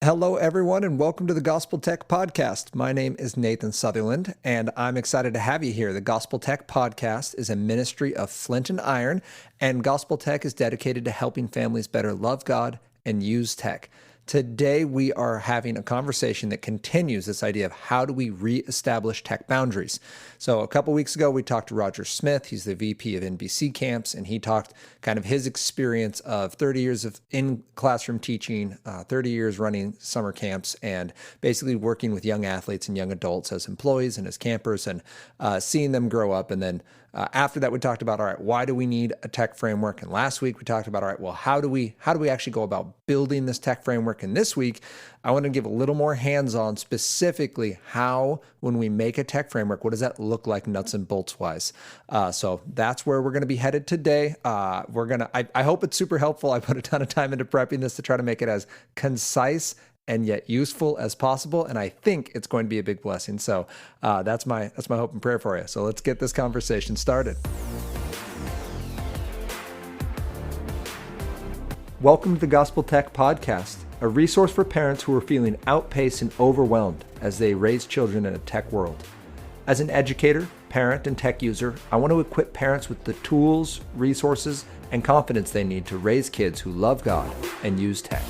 Hello, everyone, and welcome to the Gospel Tech Podcast. My name is Nathan Sutherland, and I'm excited to have you here. The Gospel Tech Podcast is a ministry of Flint and Iron, and Gospel Tech is dedicated to helping families better love God and use tech. Today, we are having a conversation that continues this idea of how do we reestablish tech boundaries. So a couple weeks ago, we talked to Roger Smith. He's the VP of NBC Camps, and he talked kind of his experience of 30 years of in-classroom teaching, 30 years running summer camps, and basically working with young athletes and young adults as employees and as campers and seeing them grow up. And then after that, we talked about, all right, why do we need a tech framework? And last week we talked about, all right, well, how do we actually go about building this tech framework? And this week, I want to give a little more hands-on, specifically how, when we make a tech framework, what does that look like nuts and bolts wise? So that's where we're going to be headed today. I hope it's super helpful. I put a ton of time into prepping this to try to make it as concise and yet useful as possible. And I think it's going to be a big blessing. So that's my hope and prayer for you. So let's get this conversation started. Welcome to the Gospel Tech Podcast, a resource for parents who are feeling outpaced and overwhelmed as they raise children in a tech world. As an educator, parent, and tech user, I want to equip parents with the tools, resources, and confidence they need to raise kids who love God and use tech.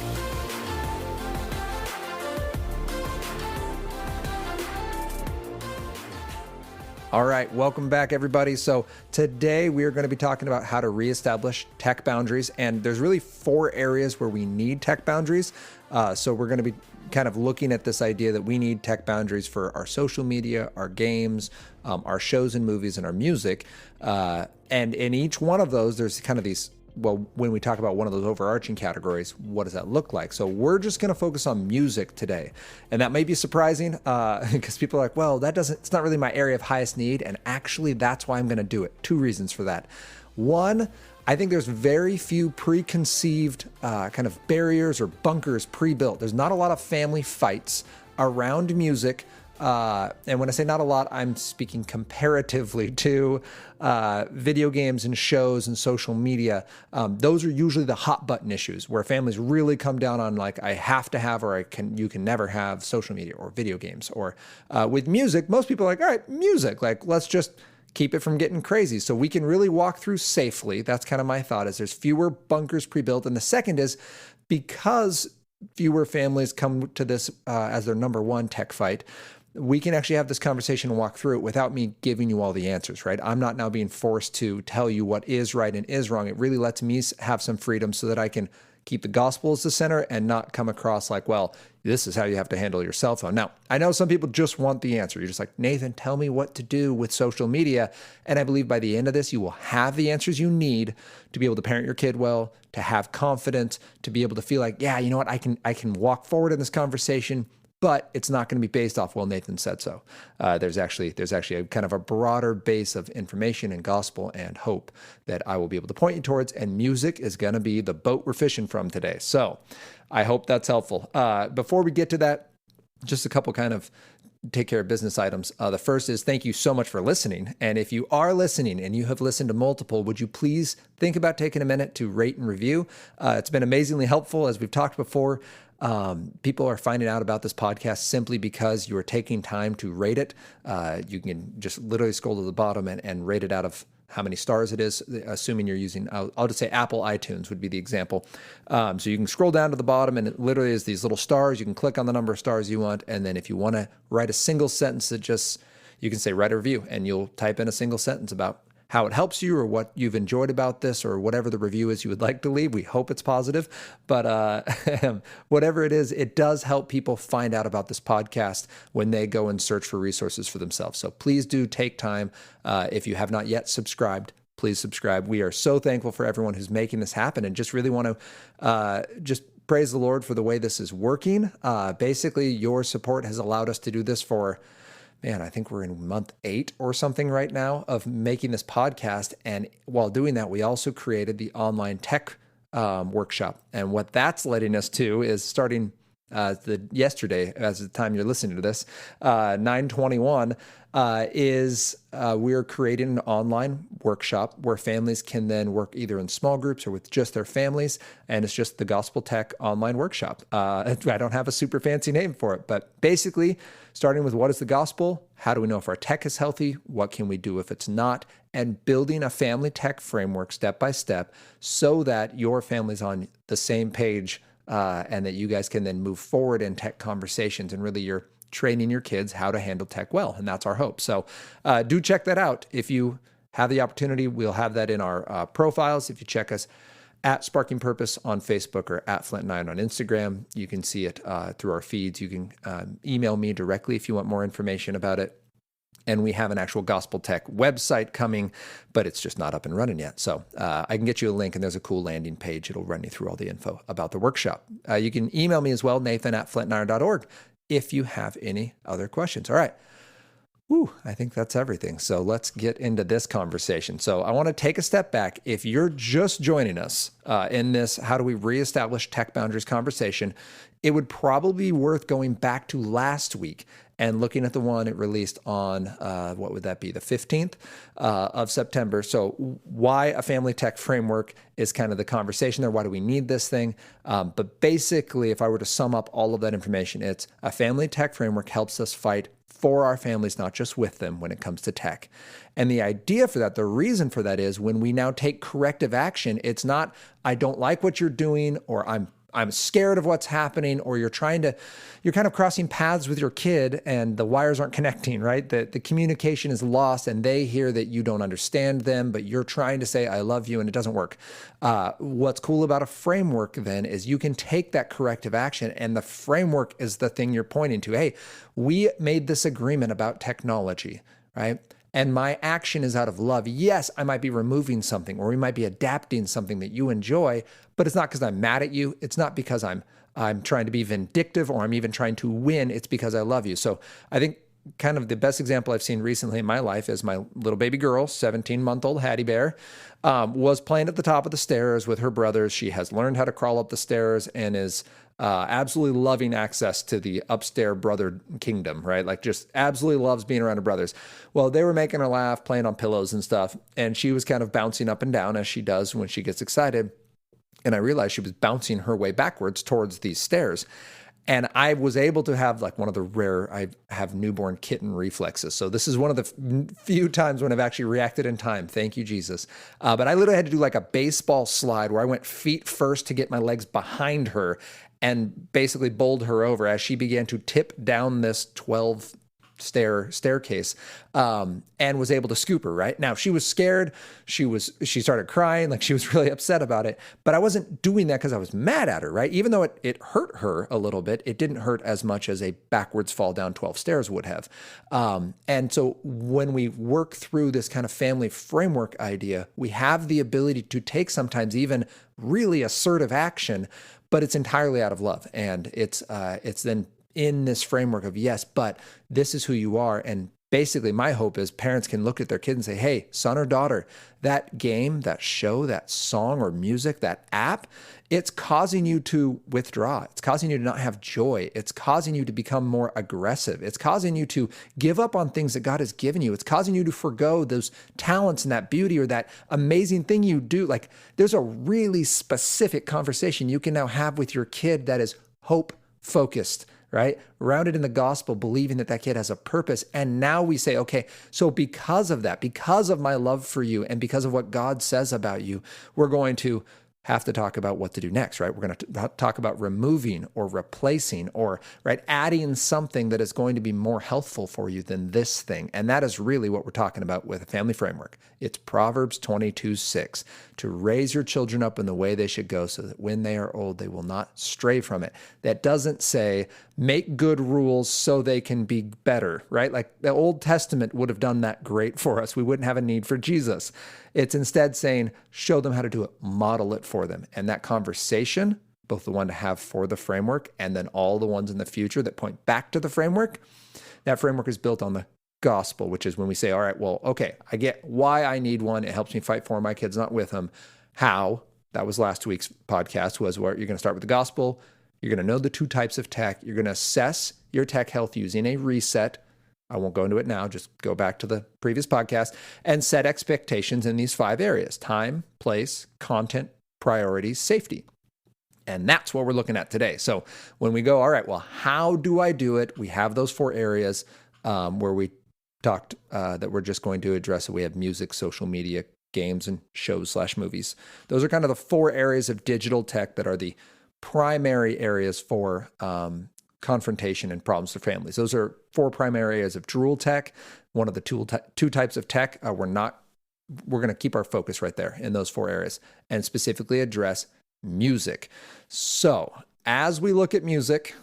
All right, welcome back, everybody. So today we are going to be talking about how to reestablish tech boundaries, and there's really 4 areas where we need tech boundaries. So we're going to be kind of looking at this idea that we need tech boundaries for our social media, our games, our shows and movies, and our music. And in each one of those, there's kind of these, well, when we talk about one of those overarching categories, what does that look like? So we're just going to focus on music today. And that may be surprising because people are like, well, it's not really my area of highest need. And actually, that's why I'm going to do it. 2 reasons for that. One, I think there's very few preconceived kind of barriers or bunkers pre-built. There's not a lot of family fights around music. And when I say not a lot, I'm speaking comparatively to video games and shows and social media. Those are usually the hot button issues where families really come down on like, I have to have, or you can never have social media or video games. Or with music, most people are like, all right, music, like let's just keep it from getting crazy. So we can really walk through safely. That's kind of my thought, is there's fewer bunkers pre-built. And the second is because fewer families come to this as their number one tech fight, we can actually have this conversation and walk through it without me giving you all the answers, right? I'm not now being forced to tell you what is right and is wrong. It really lets me have some freedom so that I can keep the gospel as the center and not come across like, well, this is how you have to handle your cell phone. Now, I know some people just want the answer. You're just like, Nathan, tell me what to do with social media. And I believe by the end of this, you will have the answers you need to be able to parent your kid well, to have confidence, to be able to feel like, yeah, you know what, I can walk forward in this conversation. But it's not going to be based off, well, Nathan said so. There's actually a kind of a broader base of information and gospel and hope that I will be able to point you towards, and music is going to be the boat we're fishing from today. So I hope that's helpful. Before we get to that, just a couple kind of take care of business items. The first is thank you so much for listening. And if you are listening and you have listened to multiple, would you please think about taking a minute to rate and review? It's been amazingly helpful, as we've talked before. People are finding out about this podcast simply because you are taking time to rate it. You can just literally scroll to the bottom and rate it out of how many stars it is, assuming you're using, I'll just say Apple iTunes would be the example. So you can scroll down to the bottom and it literally is these little stars. You can click on the number of stars you want. And then if you want to write a single sentence you can say write a review, and you'll type in a single sentence about how it helps you or what you've enjoyed about this or whatever the review is you would like to leave. We hope it's positive, but whatever it is, it does help people find out about this podcast when they go and search for resources for themselves. So please do take time. If you have not yet subscribed, please subscribe. We are so thankful for everyone who's making this happen, and just really want to just praise the Lord for the way this is working. Basically, your support has allowed us to do this for, man, I think we're in month 8 or something right now of making this podcast. And while doing that, we also created the online tech workshop. And what that's letting us to is starting yesterday, as the time you're listening to this, 9/21, is we're creating an online workshop where families can then work either in small groups or with just their families. And it's just the Gospel Tech online workshop. I don't have a super fancy name for it, but basically starting with what is the gospel? How do we know if our tech is healthy? What can we do if it's not? And building a family tech framework step by step so that your family's on the same page and that you guys can then move forward in tech conversations, and really you're training your kids how to handle tech well. And that's our hope. So do check that out. If you have the opportunity, we'll have that in our profiles. If you check us at Sparking Purpose on Facebook or at Flint9 on Instagram, you can see it through our feeds. You can email me directly if you want more information about it. And we have an actual Gospel Tech website coming, but it's just not up and running yet. So I can get you a link, and there's a cool landing page. It'll run you through all the info about the workshop. You can email me as well, nathan@flint9.org, if you have any other questions. All right. I think that's everything. So let's get into this conversation. So I want to take a step back. If you're just joining us in this How Do We Reestablish Tech Boundaries conversation, it would probably be worth going back to last week and looking at the one it released on, what would that be, the 15th of September. So why a family tech framework is kind of the conversation there. Why do we need this thing? But basically, if I were to sum up all of that information, it's a family tech framework helps us fight for our families, not just with them when it comes to tech. And the idea for that, the reason for that is when we now take corrective action, it's not, I don't like what you're doing, or I'm scared of what's happening, or you're kind of crossing paths with your kid and the wires aren't connecting, right? The communication is lost and they hear that you don't understand them, but you're trying to say, I love you, and it doesn't work. What's cool about a framework then is you can take that corrective action, and the framework is the thing you're pointing to. Hey, we made this agreement about technology, right? And my action is out of love. Yes, I might be removing something, or we might be adapting something that you enjoy, but it's not because I'm mad at you. It's not because I'm trying to be vindictive, or I'm even trying to win. It's because I love you. So I think kind of the best example I've seen recently in my life is my little baby girl, 17-month-old Hattie Bear, was playing at the top of the stairs with her brothers. She has learned how to crawl up the stairs and is absolutely loving access to the upstairs brother kingdom, right? Like just absolutely loves being around her brothers. Well, they were making her laugh, playing on pillows and stuff. And she was kind of bouncing up and down as she does when she gets excited. And I realized she was bouncing her way backwards towards these stairs. And I was able to have like one of the rare, I have newborn kitten reflexes. So this is one of the few times when I've actually reacted in time. Thank you, Jesus. But I literally had to do like a baseball slide where I went feet first to get my legs behind her and basically bowled her over as she began to tip down this 12 staircase, and was able to scoop her, right? Now she was scared. She started crying, like she was really upset about it, but I wasn't doing that because I was mad at her, right? Even though it hurt her a little bit, it didn't hurt as much as a backwards fall down 12 stairs would have. And so when we work through this kind of family framework idea, we have the ability to take sometimes even really assertive action, but it's entirely out of love. And it's then in this framework of, yes, but this is who you are. And basically my hope is parents can look at their kids and say, hey, son or daughter, that game, that show, that song or music, that app, it's causing you to withdraw. It's causing you to not have joy. It's causing you to become more aggressive. It's causing you to give up on things that God has given you. It's causing you to forgo those talents and that beauty or that amazing thing you do. Like there's a really specific conversation you can now have with your kid that is hope focused, right? Rounded in the gospel, believing that kid has a purpose. And now we say, okay, so because of that, because of my love for you and because of what God says about you, we're going to have to talk about what to do next, right? We're going to talk about removing or replacing or, right, adding something that is going to be more healthful for you than this thing. And that is really what we're talking about with a family framework. It's Proverbs 22:6, to raise your children up in the way they should go so that when they are old, they will not stray from it. That doesn't say make good rules so they can be better, right? Like the Old Testament would have done that great for us. We wouldn't have a need for Jesus. It's instead saying, show them how to do it, model it for them. And that conversation, both the one to have for the framework and then all the ones in the future that point back to the framework, that framework is built on the gospel, which is when we say, all right, well, okay, I get why I need one. It helps me fight for my kids, not with them. How? That was last week's podcast, was where you're going to start with the gospel, You're going to know the two types of tech. You're going to assess your tech health using a reset. I won't go into it now. Just go back to the previous podcast and set expectations in these 5 areas: time, place, content, priorities, safety. And that's what we're looking at today. So when we go, all right, well, how do I do it? We have those 4 areas where we talked that we're just going to address. So we have music, social media, games, and shows/movies. Those are kind of the 4 areas of digital tech that are the primary areas for confrontation and problems for families. Those are 4 primary areas of Drool Tech. One of the 2 types of tech. We're going to keep our focus right there in those 4 areas and specifically address music. So as we look at music,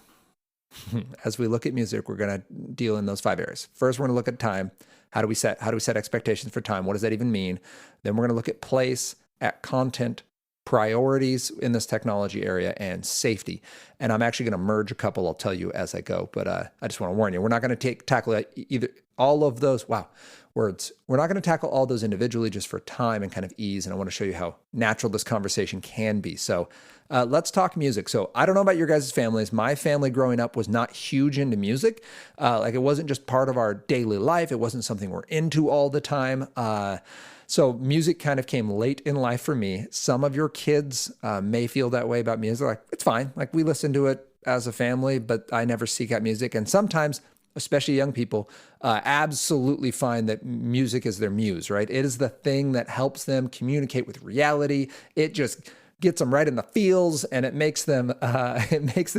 we're going to deal in those 5 areas. First, we're going to look at time. How do we set expectations for time? What does that even mean? Then we're going to look at place, at content, priorities in this technology area, and safety. And I'm actually going to merge a couple. I'll tell you as I go, but I just want to warn you, we're not going to tackle either all of those. Wow, words. We're not going to tackle all those individually just for time and kind of ease. And I want to show you how natural this conversation can be. So let's talk music. So I don't know about your guys' families. My family growing up was not huge into music. Like it wasn't just part of our daily life. It wasn't something we're into all the time. So music kind of came late in life for me. Some of your kids may feel that way about music. Like, it's fine. Like we listen to it as a family, but I never seek out music. And sometimes, especially young people, absolutely find that music is their muse, right? It is the thing that helps them communicate with reality. It just gets them right in the feels, and it makes them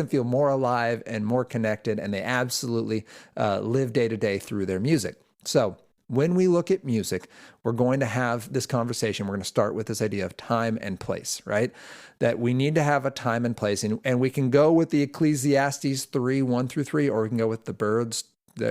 feel more alive and more connected. And they absolutely live day to day through their music. So when we look at music, we're going to have this conversation. We're going to start with this idea of time and place, right? That we need to have a time and place. And we can go with the Ecclesiastes 3, 1 through 3, or we can go with the birds.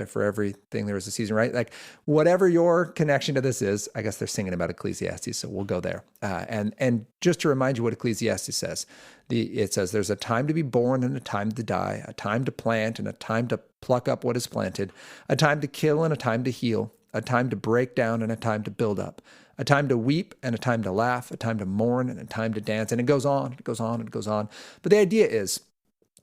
For everything there is a season, right? Like whatever your connection to this is, I guess they're singing about Ecclesiastes, so we'll go there. And just to remind you what Ecclesiastes says, it says there's a time to be born and a time to die, a time to plant and a time to pluck up what is planted, a time to kill and a time to heal, a time to break down and a time to build up, a time to weep and a time to laugh, a time to mourn and a time to dance. And it goes on, it goes on, it goes on. But the idea is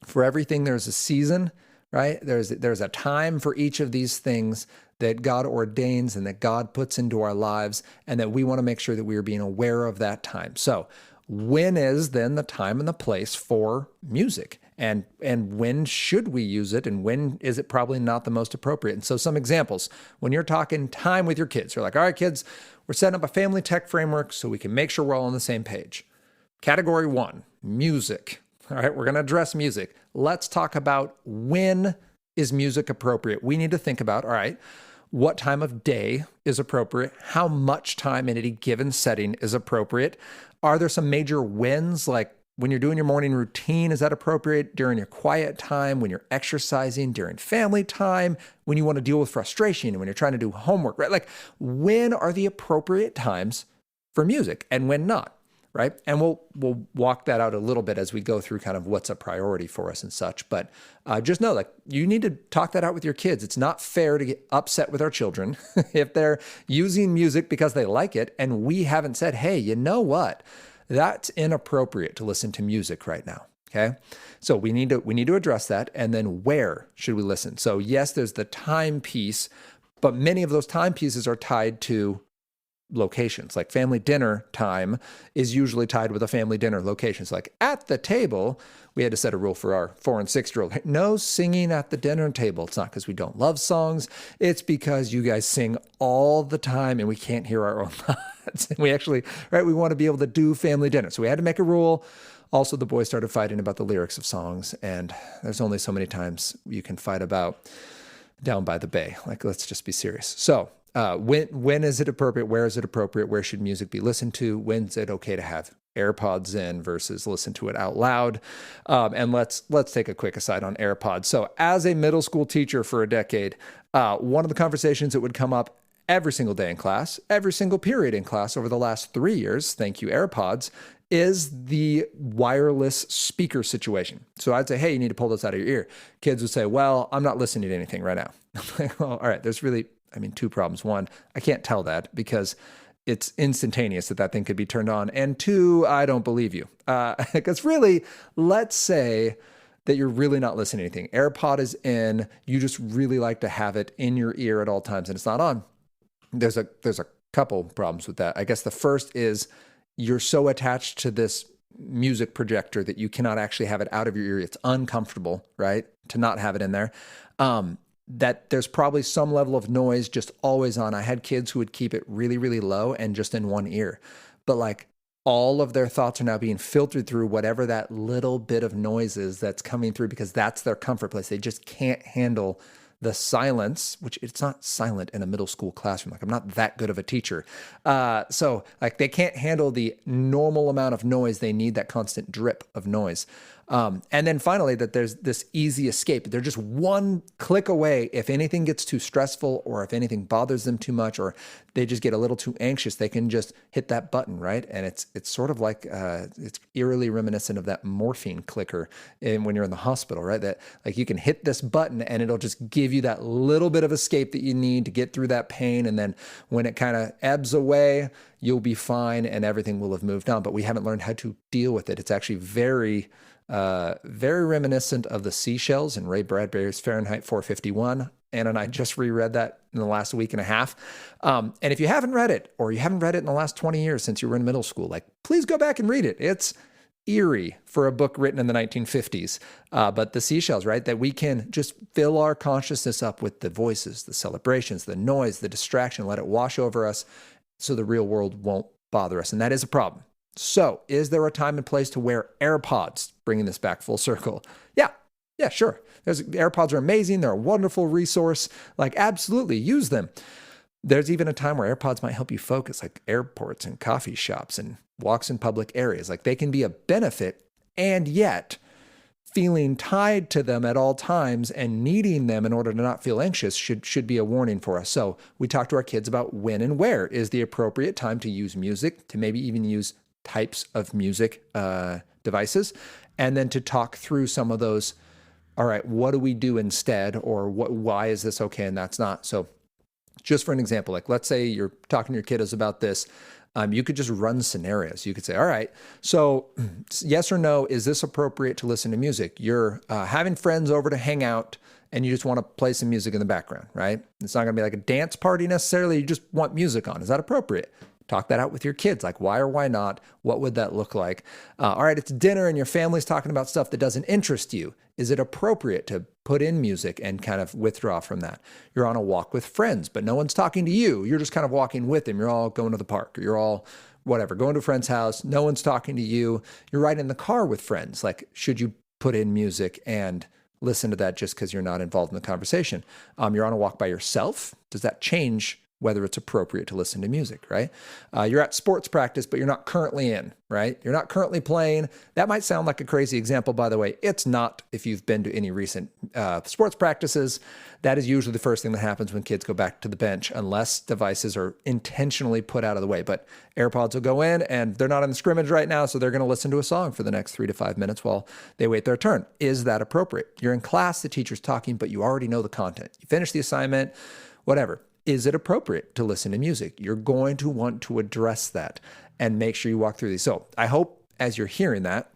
for everything, there's a season, right? There's a time for each of these things that God ordains and that God puts into our lives, and that we want to make sure that we are being aware of that time. So when is then the time and the place for music? And when should we use it? And when is it probably not the most appropriate? And so some examples, when you're talking time with your kids, you're like, all right, kids, we're setting up a family tech framework so we can make sure we're all on the same page. Category 1, music. All right, we're going to address music. Let's talk about when is music appropriate. We need to think about, all right, what time of day is appropriate? How much time in any given setting is appropriate? Are there some major wins, like when you're doing your morning routine, is that appropriate? During your quiet time, when you're exercising, during family time, when you want to deal with frustration and when you're trying to do homework, right? Like when are the appropriate times for music and when not? Right? And we'll walk that out a little bit as we go through kind of what's a priority for us and such. But just know, like, you need to talk that out with your kids. It's not fair to get upset with our children if they're using music because they like it and we haven't said, hey, you know what? That's inappropriate to listen to music right now. Okay. So we need to address that. And then where should we listen? So yes, there's the time piece, but many of those time pieces are tied to locations. Like family dinner time is usually tied with a family dinner location. So like at the table, we had to set a rule for our 4 and 6-year-old. No singing at the dinner table. It's not because we don't love songs. It's because you guys sing all the time and we can't hear our own thoughts. And we actually, right, we want to be able to do family dinner. So we had to make a rule. Also, the boys started fighting about the lyrics of songs. And there's only so many times you can fight about Down by the Bay. Like, let's just be serious. So when is it appropriate? Where is it appropriate? Where should music be listened to? When's it okay to have AirPods in versus listen to it out loud? And let's take a quick aside on AirPods. So as a middle school teacher for a decade, one of the conversations that would come up every single day in class, every single period in class over the last 3 years, thank you AirPods, is the wireless speaker situation. So I'd say, hey, you need to pull those out of your ear. Kids would say, well, I'm not listening to anything right now. I'm like, well, all right, there's really, two problems. One, I can't tell that because it's instantaneous that thing could be turned on. And two, I don't believe you. Because really, let's say that you're really not listening to anything. AirPod is in, you just really like to have it in your ear at all times and it's not on. There's a couple problems with that. I guess the first is you're so attached to this music projector that you cannot actually have it out of your ear. It's uncomfortable, right? To not have it in there. That there's probably some level of noise just always on. I had kids who would keep it really, really low and just in one ear. But like all of their thoughts are now being filtered through whatever that little bit of noise is that's coming through because that's their comfort place. They just can't handle the silence, which it's not silent in a middle school classroom. Like I'm not that good of a teacher. So like they can't handle the normal amount of noise. They need that constant drip of noise. And then finally, that there's this easy escape. They're just one click away. If anything gets too stressful or if anything bothers them too much or they just get a little too anxious, they can just hit that button, right? And it's sort of like, it's eerily reminiscent of that morphine clicker when you're in the hospital, right? That like you can hit this button and it'll just give you that little bit of escape that you need to get through that pain. And then when it kind of ebbs away, you'll be fine and everything will have moved on. But we haven't learned how to deal with it. It's actually very reminiscent of the seashells in Ray Bradbury's Fahrenheit 451. Anna and I just reread that in the last week and a half. And if you haven't read it, or you haven't read it in the last 20 years since you were in middle school, like please go back and read it. It's eerie for a book written in the 1950s. But the seashells, right? That we can just fill our consciousness up with the voices, the celebrations, the noise, the distraction, let it wash over us so the real world won't bother us. And that is a problem. So is there a time and place to wear AirPods? Bringing this back full circle. Yeah, sure. AirPods are amazing. They're a wonderful resource. Like absolutely use them. There's even a time where AirPods might help you focus, like airports and coffee shops and walks in public areas. Like they can be a benefit, and yet feeling tied to them at all times and needing them in order to not feel anxious should be a warning for us. So we talk to our kids about when and where is the appropriate time to use music, to maybe even use types of music devices, and then to talk through some of those. All right, what do we do instead? Or why is this okay and that's not? So just for an example, like let's say you're talking to your kiddos about this. You could just run scenarios. You could say, all right, so yes or no, is this appropriate to listen to music? You're having friends over to hang out and you just want to play some music in the background, right? It's not going to be like a dance party necessarily. You just want music on. Is that appropriate? Talk that out with your kids. Like why or why not? What would that look like? All right, it's dinner and your family's talking about stuff that doesn't interest you. Is it appropriate to put in music and kind of withdraw from that? You're on a walk with friends, but no one's talking to you. You're just kind of walking with them. You're all going to the park or you're all whatever, going to a friend's house. No one's talking to you. You're riding in the car with friends. Like, should you put in music and listen to that just because you're not involved in the conversation? You're on a walk by yourself. Does that change whether it's appropriate to listen to music, right? You're at sports practice, but you're not currently in, right? You're not currently playing. That might sound like a crazy example, by the way. It's not if you've been to any recent sports practices. That is usually the first thing that happens when kids go back to the bench, unless devices are intentionally put out of the way. But AirPods will go in and they're not in the scrimmage right now, so they're going to listen to a song for the next 3 to 5 minutes while they wait their turn. Is that appropriate? You're in class, the teacher's talking, but you already know the content. You finish the assignment, whatever. Is it appropriate to listen to music? You're going to want to address that and make sure you walk through these. So I hope as you're hearing that,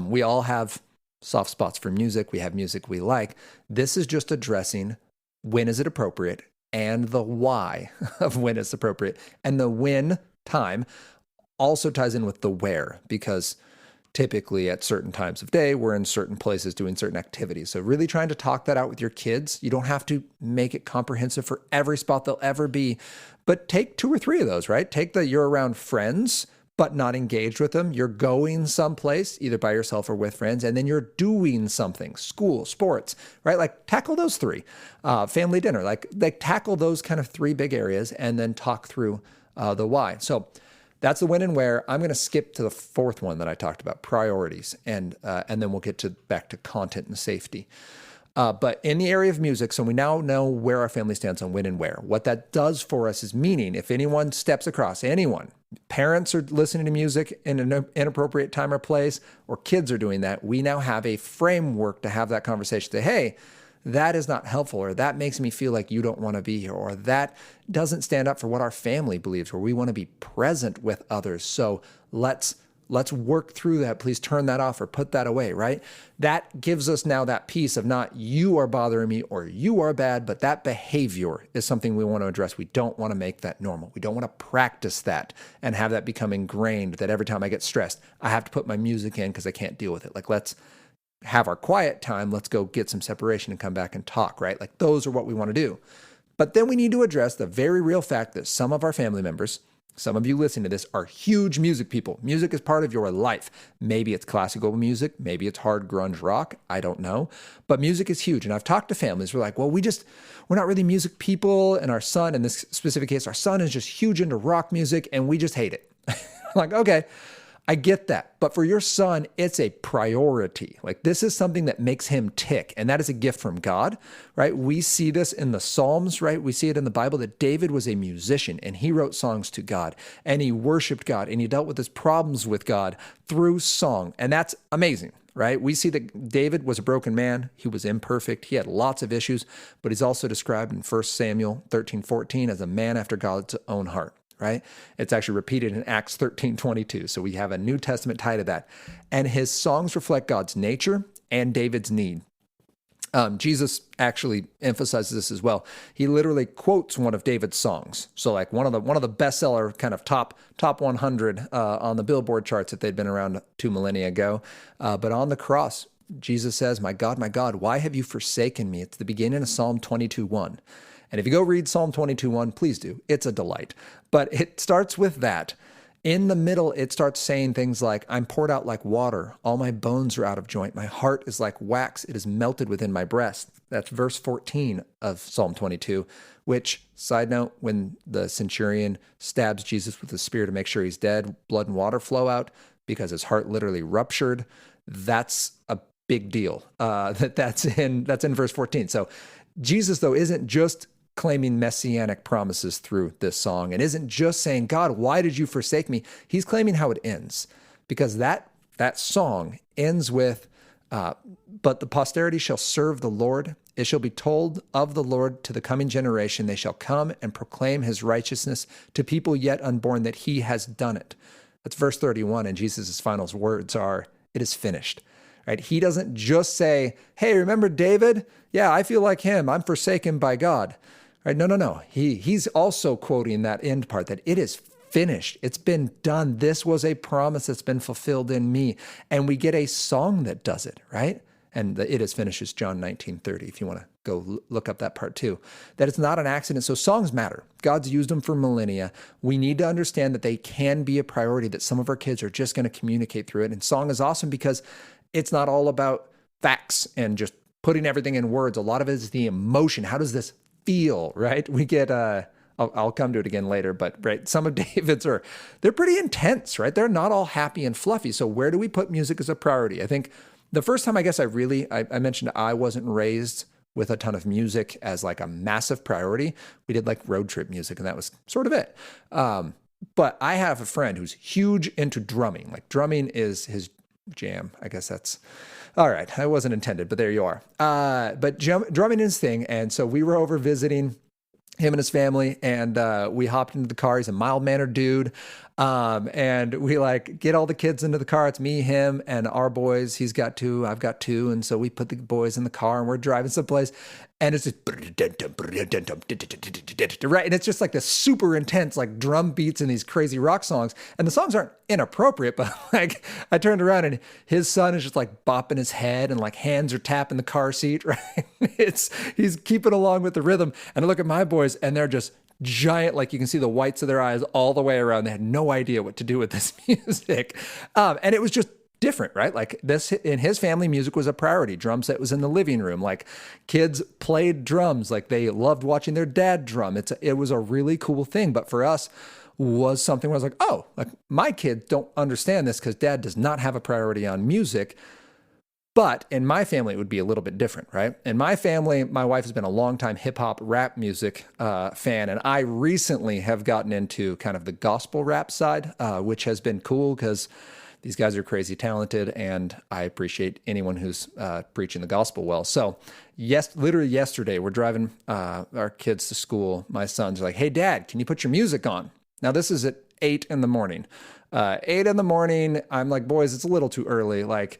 we all have soft spots for music. We have music we like. This is just addressing when is it appropriate and the why of when it's appropriate. And the when time also ties in with the where, because typically at certain times of day, we're in certain places doing certain activities. So really trying to talk that out with your kids. You don't have to make it comprehensive for every spot they'll ever be, but take 2 or 3 of those, right? Take that you're around friends, but not engaged with them. You're going someplace, either by yourself or with friends, and then you're doing something, school, sports, right? Like tackle those 3, family dinner, like tackle those kind of 3 big areas and then talk through the why. So that's the when and where. I'm going to skip to the 4th one that I talked about, priorities, and then we'll get back to content and safety. But in the area of music, so we now know where our family stands on when and where. What that does for us is meaning if anyone steps across, anyone, parents are listening to music in an inappropriate time or place, or kids are doing that, we now have a framework to have that conversation. Say, hey, that is not helpful, or that makes me feel like you don't want to be here, or that doesn't stand up for what our family believes, or we want to be present with others. So let's let's work through that. Please turn that off or put that away, right? That gives us now that piece of not you are bothering me or you are bad, but that behavior is something we want to address. We don't want to make that normal. We don't want to practice that and have that become ingrained that every time I get stressed, I have to put my music in because I can't deal with it. Like, let's have our quiet time. Let's go get some separation and come back and talk, right? Like, those are what we want to do. But then we need to address the very real fact that some of our family members, some of you listening to this, are huge music people. Music is part of your life. Maybe it's classical music. Maybe it's hard grunge rock. I don't know. But music is huge. And I've talked to families who are like, well, we're not really music people. And our son, in this specific case, our son is just huge into rock music and we just hate it. I'm like, okay, I get that. But for your son, it's a priority. Like, this is something that makes him tick. And that is a gift from God, right? We see this in the Psalms, right? We see it in the Bible that David was a musician and he wrote songs to God and he worshiped God and he dealt with his problems with God through song. And that's amazing, right? We see that David was a broken man. He was imperfect. He had lots of issues, but he's also described in 1 Samuel 13:14 as a man after God's own heart. Right? It's actually repeated in Acts 13:22. So we have a New Testament tie to that. And his songs reflect God's nature and David's need. Jesus actually emphasizes this as well. He literally quotes one of David's songs. So like one of the bestseller kind of top 100 on the Billboard charts if they'd been around 2 millennia ago. But on the cross, Jesus says, my God, why have you forsaken me? It's the beginning of Psalm 22:1. And if you go read Psalm 22:1, please do. It's a delight. But it starts with that. In the middle, it starts saying things like, I'm poured out like water. All my bones are out of joint. My heart is like wax. It is melted within my breast. That's verse 14 of Psalm 22, which, side note, when the centurion stabs Jesus with the spear to make sure he's dead, blood and water flow out because his heart literally ruptured. That's a big deal. That's in verse 14. So Jesus, though, isn't just claiming messianic promises through this song and isn't just saying, God, why did you forsake me? He's claiming how it ends, because that song ends with, but the posterity shall serve the Lord. It shall be told of the Lord to the coming generation. They shall come and proclaim his righteousness to people yet unborn, that he has done it. That's verse 31. And Jesus' final words are, it is finished. Right? He doesn't just say, hey, remember David? Yeah, I feel like him. I'm forsaken by God. Right? No. He's also quoting that end part, that it is finished. It's been done. This was a promise that's been fulfilled in me. And we get a song that does it, right? And the it is finished is John 19:30, if you want to go look up that part too. That it's not an accident. So songs matter. God's used them for millennia. We need to understand that they can be a priority, that some of our kids are just going to communicate through it. And song is awesome because it's not all about facts and just putting everything in words. A lot of it is the emotion. How does this feel, right? We get, I'll come to it again later, but right, some of David's they're pretty intense, right? They're not all happy and fluffy. So where do we put music as a priority? I think the first time, I guess I mentioned I wasn't raised with a ton of music as like a massive priority. We did like road trip music and that was sort of it. But I have a friend who's huge into drumming. Like drumming is his jam. I guess that's all right. I wasn't intended, but there you are. But drumming is his thing. And so we were over visiting him and his family, and we hopped into the car. He's a mild-mannered dude. And we like get all the kids into the car. It's me, him, and our boys. He's got 2, I've got 2. And so we put the boys in the car and we're driving someplace. And it's just right. And it's just like this super intense, like drum beats and these crazy rock songs. And the songs aren't inappropriate, but like I turned around and his son is just like bopping his head and like hands are tapping the car seat, right? He's keeping along with the rhythm. And I look at my boys and they're just giant, like you can see the whites of their eyes all the way around. They had no idea what to do with this music. And it was just different, right? Like this in his family, music was a priority. Drum set was in the living room. Like kids played drums. Like they loved watching their dad drum. It was a really cool thing. But for us was something where I was like, oh, like my kids don't understand this because dad does not have a priority on music. But in my family, it would be a little bit different, right? In my family, my wife has been a longtime hip hop rap music fan. And I recently have gotten into kind of the gospel rap side, which has been cool because these guys are crazy talented, and I appreciate anyone who's preaching the gospel well. So, literally yesterday, we're driving our kids to school. My son's like, "Hey, Dad, can you put your music on?" Now, this is at 8 in the morning. 8 in the morning, I'm like, boys, it's a little too early. Like,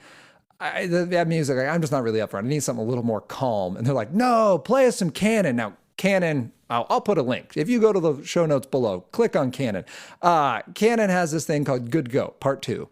that music, like, I'm just not really up for it. I need something a little more calm. And they're like, no, play us some Canon. Now, Canon, I'll put a link. If you go to the show notes below, click on Canon. Canon has this thing called Good Go, Part 2.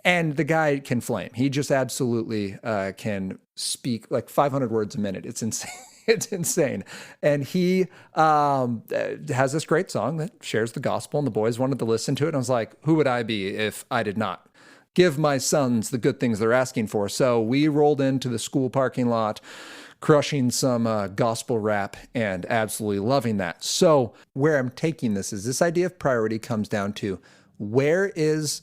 And the guy can flame. He just absolutely can speak like 500 words a minute. It's insane. It's insane. And he has this great song that shares the gospel, and the boys wanted to listen to it. And I was like, who would I be if I did not give my sons the good things they're asking for? So we rolled into the school parking lot, crushing some gospel rap and absolutely loving that. So where I'm taking this is this idea of priority comes down to, where is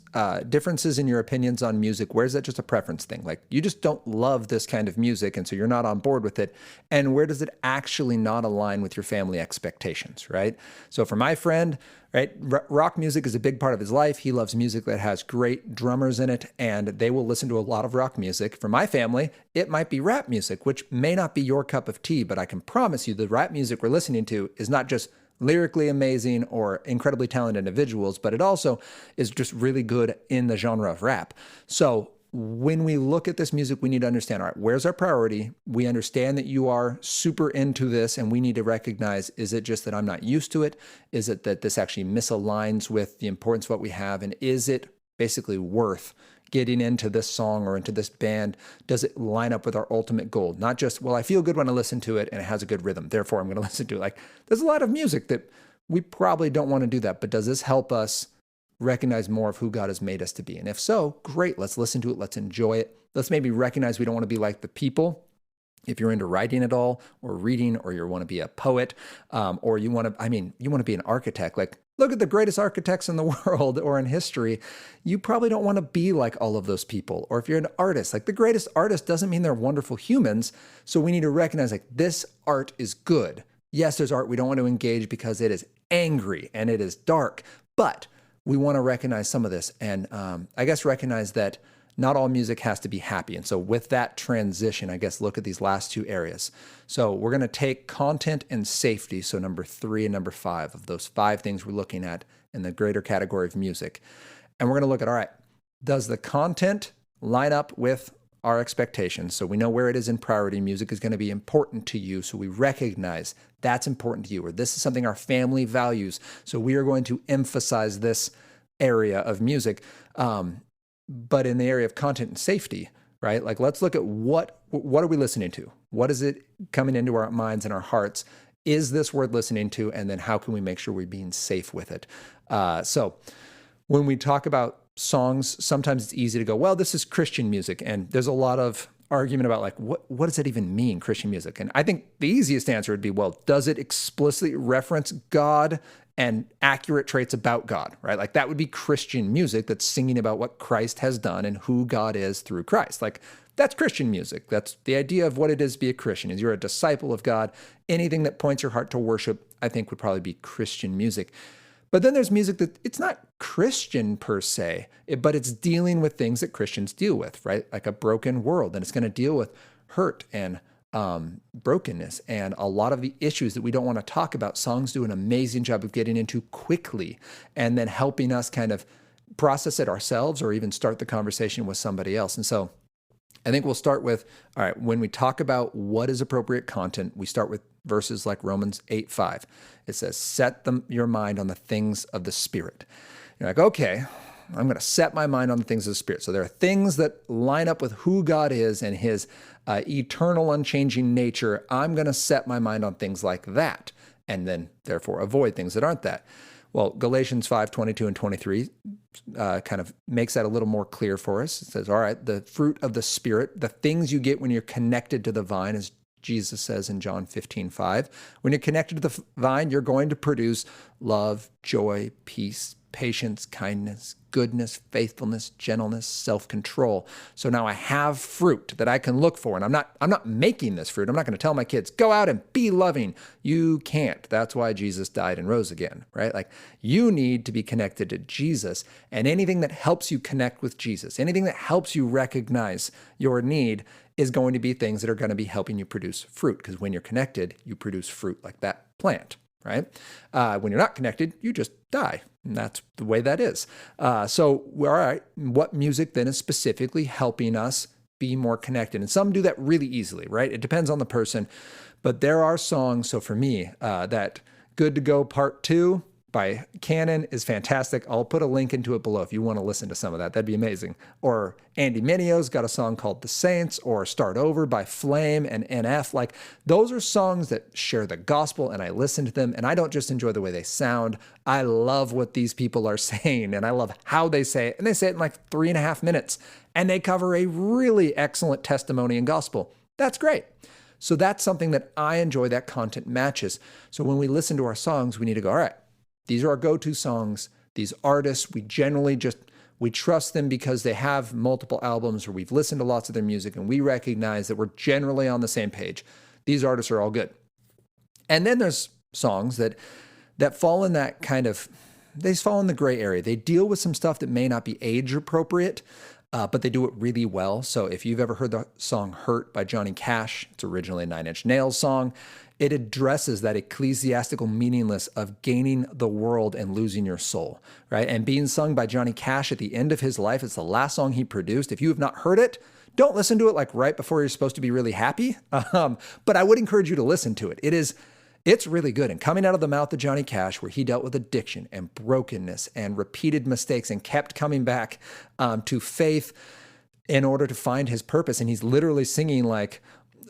differences in your opinions on music? Where is that just a preference thing? Like, you just don't love this kind of music, and so you're not on board with it. And where does it actually not align with your family expectations, right? So for my friend, right, rock music is a big part of his life. He loves music that has great drummers in it, and they will listen to a lot of rock music. For my family, it might be rap music, which may not be your cup of tea, but I can promise you the rap music we're listening to is not just lyrically amazing or incredibly talented individuals, but it also is just really good in the genre of rap. So when we look at this music, we need to understand, all right, where's our priority? We understand that you are super into this, and we need to recognize, is it just that I'm not used to it? Is it that this actually misaligns with the importance of what we have? And is it basically worth getting into this song or into this band? Does it line up with our ultimate goal? Not just, well, I feel good when I listen to it and it has a good rhythm, therefore I'm going to listen to it. Like, there's a lot of music that we probably don't want to do that, but does this help us recognize more of who God has made us to be? And if so, great, let's listen to it, let's enjoy it. Let's maybe recognize we don't want to be like the people. If you're into writing at all, or reading, or you want to be a poet, or you want to be an architect, like, look at the greatest architects in the world or in history. You probably don't want to be like all of those people. Or if you're an artist, like, the greatest artist doesn't mean they're wonderful humans. So we need to recognize, like, this art is good. Yes, there's art we don't want to engage because it is angry and it is dark, but we want to recognize some of this. And I guess recognize that not all music has to be happy. And so with that transition, I guess look at these last two areas. So we're going to take content and safety. So number 3 and number 5 of those 5 things we're looking at in the greater category of music. And we're going to look at, all right, does the content line up with our expectations? So we know where it is in priority. Music is going to be important to you. So we recognize that's important to you, or this is something our family values. So we are going to emphasize this area of music. But in the area of content and safety, right? Like, let's look at what are we listening to? What is it coming into our minds and our hearts? Is this worth listening to? And then how can we make sure we're being safe with it? So when we talk about songs, sometimes it's easy to go, well, this is Christian music. And there's a lot of argument about, like, what does that even mean, Christian music? And I think the easiest answer would be, well, does it explicitly reference God and accurate traits about God, right? Like, that would be Christian music that's singing about what Christ has done and who God is through Christ. Like, that's Christian music. That's the idea of what it is to be a Christian, is you're a disciple of God. Anything that points your heart to worship, I think, would probably be Christian music. But then there's music that it's not Christian per se, but it's dealing with things that Christians deal with, right? Like a broken world, and it's going to deal with hurt and brokenness and a lot of the issues that we don't want to talk about. Songs do an amazing job of getting into quickly and then helping us kind of process it ourselves, or even start the conversation with somebody else. And so I think we'll start with, all right, when we talk about what is appropriate content, we start with verses like Romans 8:5. It says, set your mind on the things of the Spirit. You're like, okay, I'm going to set my mind on the things of the Spirit. So there are things that line up with who God is and his eternal, unchanging nature. I'm going to set my mind on things like that, and then therefore avoid things that aren't that. Well, Galatians 5:22 and 23 kind of makes that a little more clear for us. It says, all right, the fruit of the Spirit, the things you get when you're connected to the vine, as Jesus says in John 15:5, when you're connected to the vine, you're going to produce love, joy, peace, patience, kindness, goodness, faithfulness, gentleness, self-control. So now I have fruit that I can look for, and I'm not making this fruit. I'm not going to tell my kids, go out and be loving. You can't. That's why Jesus died and rose again, right? Like, you need to be connected to Jesus, and anything that helps you connect with Jesus, anything that helps you recognize your need, is going to be things that are going to be helping you produce fruit, because when you're connected, you produce fruit like that plant, right? When you're not connected, you just die. And that's the way that is. So, all right, what music then is specifically helping us be more connected? And some do that really easily, right? It depends on the person. But there are songs, so for me, that Good to Go Part 2 by Canon is fantastic. I'll put a link into it below if you want to listen to some of that. That'd be amazing. Or Andy Mineo's got a song called The Saints, or Start Over by Flame and NF. Like, those are songs that share the gospel, and I listen to them, and I don't just enjoy the way they sound. I love what these people are saying, and I love how they say it. And they say it in like 3.5 minutes, and they cover a really excellent testimony and gospel. That's great. So that's something that I enjoy, that content matches. So when we listen to our songs, we need to go, all right, these are our go-to songs. These artists, we trust them because they have multiple albums, or we've listened to lots of their music, and we recognize that we're generally on the same page. These artists are all good. And then there's songs that fall in that they fall in the gray area. They deal with some stuff that may not be age appropriate, but they do it really well. So if you've ever heard the song Hurt by Johnny Cash, it's originally a Nine Inch Nails song. It addresses that ecclesiastical meaningless of gaining the world and losing your soul, right? And being sung by Johnny Cash at the end of his life. It's the last song he produced. If you have not heard it, don't listen to it like right before you're supposed to be really happy. But I would encourage you to listen to it. It's really good. And coming out of the mouth of Johnny Cash, where he dealt with addiction and brokenness and repeated mistakes and kept coming back to faith in order to find his purpose. And he's literally singing like,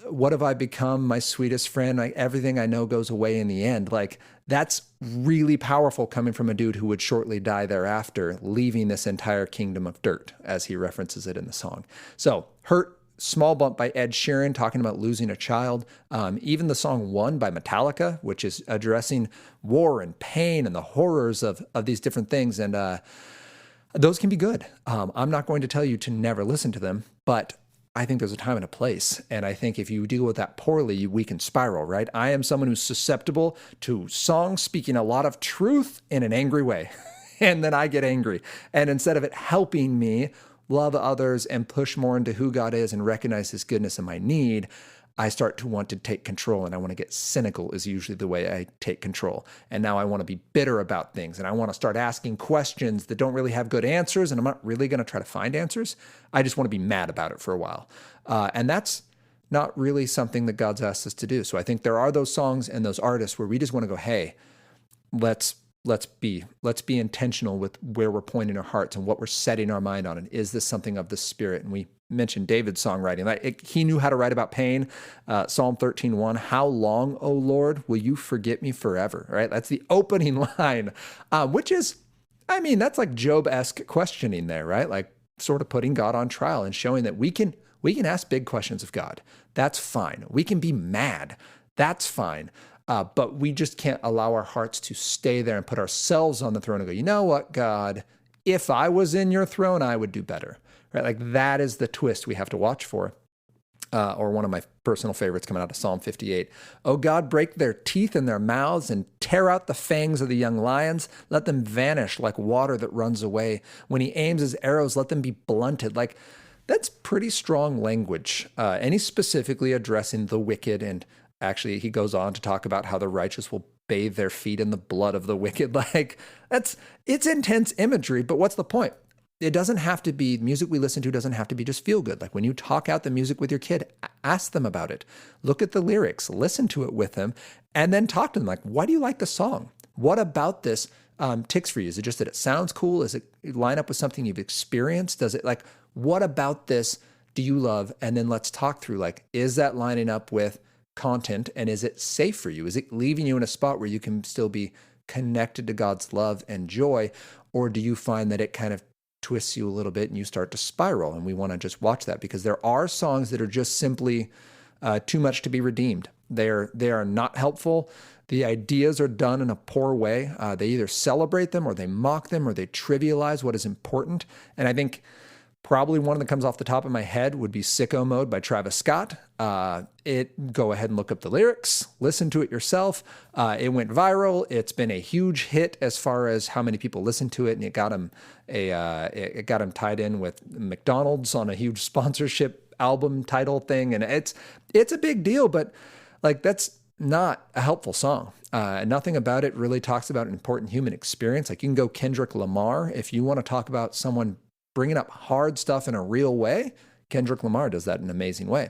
what have I become, my sweetest friend? Like, everything I know goes away in the end. Like, that's really powerful coming from a dude who would shortly die thereafter, leaving this entire kingdom of dirt, as he references it in the song. So Hurt, Small Bump by Ed Sheeran, talking about losing a child. Even the song One by Metallica, which is addressing war and pain and the horrors of these different things. And those can be good. I'm not going to tell you to never listen to them, but I think there's a time and a place. And I think if you deal with that poorly, we can spiral, right? I am someone who's susceptible to songs speaking a lot of truth in an angry way. And then I get angry. And instead of it helping me love others and push more into who God is and recognize his goodness and my need, I start to want to take control, and I want to get cynical is usually the way I take control. And now I want to be bitter about things, and I want to start asking questions that don't really have good answers, and I'm not really going to try to find answers. I just want to be mad about it for a while. And that's not really something that God's asked us to do. So I think there are those songs and those artists where we just want to go, hey, let's be intentional with where we're pointing our hearts and what we're setting our mind on. And is this something of the Spirit? And we mentioned David's songwriting. He knew how to write about pain. Psalm 13:1, how long, O Lord, will you forget me forever? Right? That's the opening line, which is, that's like Job-esque questioning there, right? Like sort of putting God on trial and showing that we can ask big questions of God. That's fine. We can be mad. That's fine. But we just can't allow our hearts to stay there and put ourselves on the throne and go, you know what, God, if I was in your throne, I would do better. Right? Like, that is the twist we have to watch for. Or one of my personal favorites coming out of Psalm 58. Oh God, break their teeth in their mouths and tear out the fangs of the young lions. Let them vanish like water that runs away. When he aims his arrows, let them be blunted. Like, that's pretty strong language. And he's specifically addressing the wicked. And actually, he goes on to talk about how the righteous will bathe their feet in the blood of the wicked. Like, it's intense imagery, but what's the point? It doesn't have to be, music we listen to doesn't have to be just feel good. Like when you talk out the music with your kid, ask them about it. Look at the lyrics, listen to it with them, and then talk to them. Like, why do you like the song? What about this ticks for you? Is it just that it sounds cool? Is it line up with something you've experienced? Does it, like, what about this do you love? And then let's talk through, like, is that lining up with content, and is it safe for you? Is it leaving you in a spot where you can still be connected to God's love and joy? Or do you find that it kind of twists you a little bit and you start to spiral? And we want to just watch that, because there are songs that are just simply too much to be redeemed. They are not helpful. The ideas are done in a poor way. They either celebrate them or they mock them or they trivialize what is important. And I think probably one that comes off the top of my head would be Sicko Mode by Travis Scott. Go ahead and look up the lyrics, listen to it yourself. It went viral. It's been a huge hit as far as how many people listen to it, and it got him tied in with McDonald's on a huge sponsorship album title thing, and it's a big deal. But like, that's not a helpful song. Nothing about it really talks about an important human experience. Like you can go Kendrick Lamar. If you want to talk about someone bringing up hard stuff in a real way, Kendrick Lamar does that in an amazing way.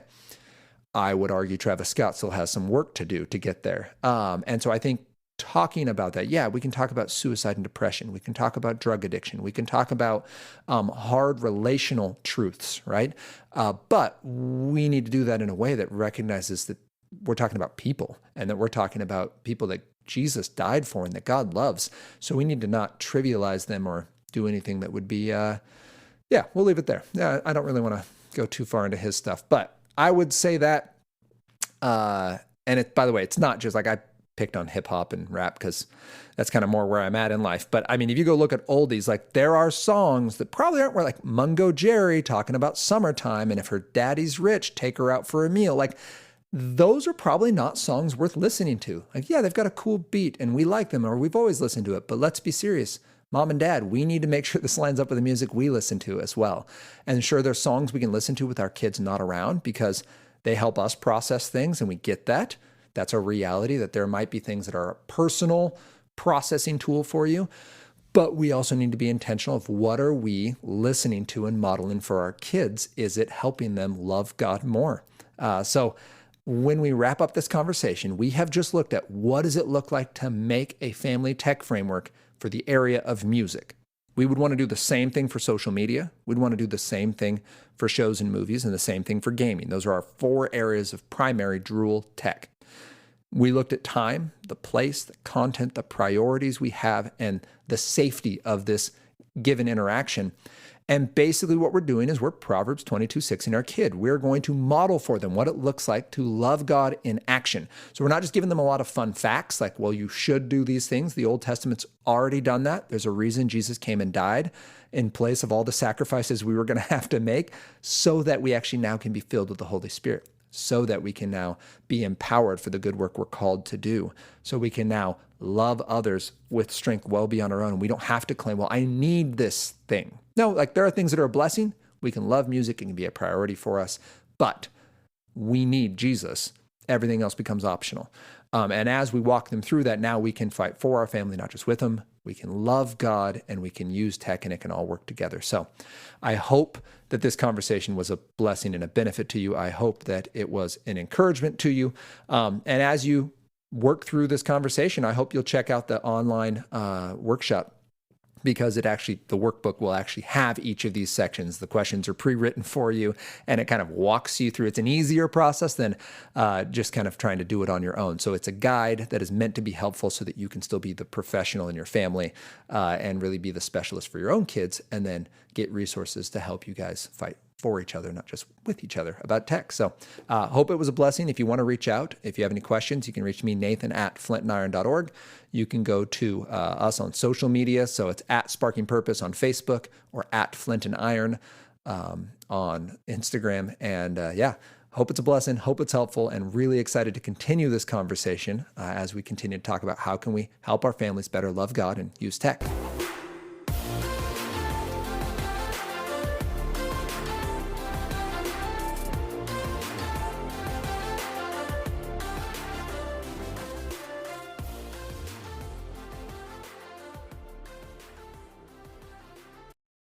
I would argue Travis Scott still has some work to do to get there. And so I think talking about that, yeah, we can talk about suicide and depression. We can talk about drug addiction. We can talk about hard relational truths, right? But we need to do that in a way that recognizes that we're talking about people and that we're talking about people that Jesus died for and that God loves. So we need to not trivialize them or do anything that would be, we'll leave it there. Yeah, I don't really want to go too far into his stuff, but I would say that, and by the way, it's not just like I picked on hip hop and rap because that's kind of more where I'm at in life. But I mean, if you go look at oldies, like there are songs that probably aren't where like Mungo Jerry talking about summertime. And if her daddy's rich, take her out for a meal. Like those are probably not songs worth listening to. Like, yeah, they've got a cool beat and we like them or we've always listened to it, but let's be serious. Mom and dad, we need to make sure this lines up with the music we listen to as well. And sure, there's songs we can listen to with our kids not around because they help us process things and we get that. That's a reality that there might be things that are a personal processing tool for you. But we also need to be intentional of what are we listening to and modeling for our kids? Is it helping them love God more? So when we wrap up this conversation, we have just looked at what does it look like to make a family tech framework for the area of music. We would want to do the same thing for social media. We'd want to do the same thing for shows and movies and the same thing for gaming. Those are our 4 areas of primary Drool Tech. We looked at time, the place, the content, the priorities we have, and the safety of this given interaction. And basically what we're doing is we're Proverbs 22:6 our kid. We're going to model for them what it looks like to love God in action. So we're not just giving them a lot of fun facts like, well, you should do these things. The Old Testament's already done that. There's a reason Jesus came and died in place of all the sacrifices we were going to have to make so that we actually now can be filled with the Holy Spirit, so that we can now be empowered for the good work we're called to do, so we can now love others with strength well beyond our own. And we don't have to claim, well, I need this thing. No, like there are things that are a blessing. We can love music. It can be a priority for us, but we need Jesus. Everything else becomes optional. And as we walk them through that, now we can fight for our family, not just with them. We can love God and we can use tech and it can all work together. So I hope that this conversation was a blessing and a benefit to you. I hope that it was an encouragement to you. And as you work through this conversation, I hope you'll check out the online workshop, because the workbook will actually have each of these sections. The questions are pre-written for you and it kind of walks you through. It's an easier process than just kind of trying to do it on your own. So it's a guide that is meant to be helpful so that you can still be the professional in your family and really be the specialist for your own kids, and then get resources to help you guys fight for each other, not just with each other, about tech. So hope it was a blessing. If you want to reach out, if you have any questions, you can reach me, Nathan@flintandiron.org. You can go to us on social media. So it's @SparkingPurpose on Facebook or @FlintandIron on Instagram. And hope it's a blessing. Hope it's helpful, and really excited to continue this conversation as we continue to talk about how can we help our families better love God and use tech.